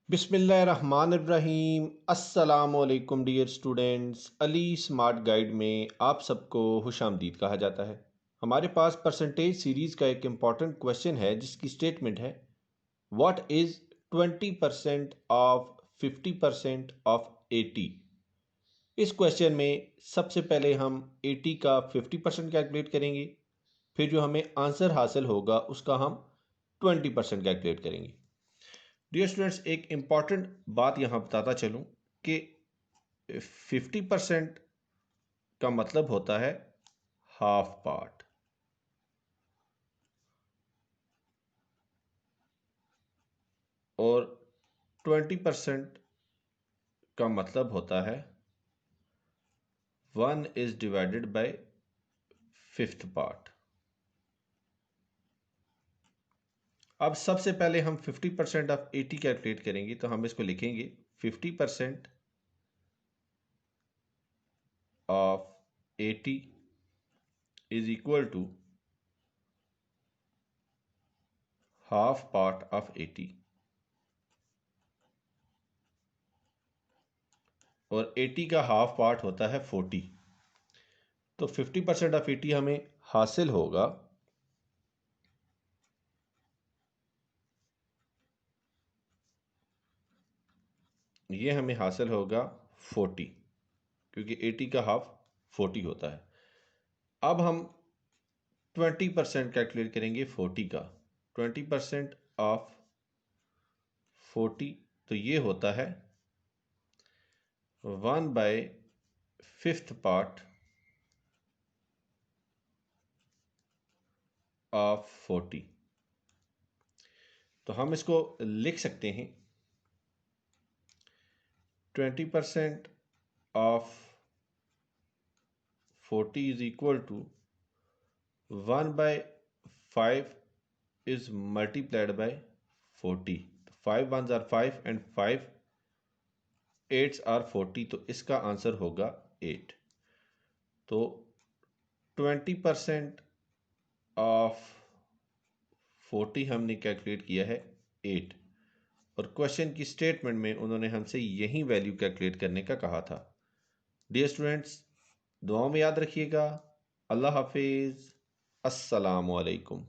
बिस्मिल्लाहिर्रहमानिर्रहीम। अस्सलामुअलैकुम dear students, Ali smart guide में आप सबको खुशामदीद कहा जाता है। हमारे पास परसेंटेज सीरीज़ का एक इम्पॉर्टेंट क्वेश्चन है जिसकी स्टेटमेंट है व्हाट इज़ 20% ऑफ 50% ऑफ 80। इस क्वेश्चन में सबसे पहले हम 80 का 50% कैलकुलेट करेंगे, फिर जो हमें आंसर हासिल होगा उसका हम 20% कैलकुलेट करेंगे। डियर स्टूडेंट्स, एक इम्पॉर्टेंट बात यहाँ बताता चलूँ कि 50% का मतलब होता है हाफ पार्ट और 20% का मतलब होता है 1 is divided by fifth part. अब सबसे पहले हम 50% ऑफ 80 कैलकुलेट करेंगे, तो हम इसको लिखेंगे 50% of 80 is equal to half part of 80 और 80 का हाफ पार्ट होता है 40। तो 50% ऑफ 80 हमें हासिल होगा ये हमें हासिल होगा 40, क्योंकि 80 का हाफ 40 होता है। अब हम 20% कैलकुलेट करेंगे 40 का। 20% ऑफ 40 तो ये होता है 1/5 पार्ट ऑफ 40। तो हम इसको लिख सकते हैं 20% of 40 is equal to 1/5 is multiplied by 40। 5 ones are 5 and 5 8s are 40, तो इसका आंसर होगा 8। तो 20% ऑफ 40 हमने कैलकुलेट किया है 8 और क्वेश्चन की स्टेटमेंट में उन्होंने हमसे यही वैल्यू कैलकुलेट करने का कहा था। डियर स्टूडेंट्स, दुआओं में याद रखिएगा। अल्लाह हाफिज़। अस्सलामु अलैकुम।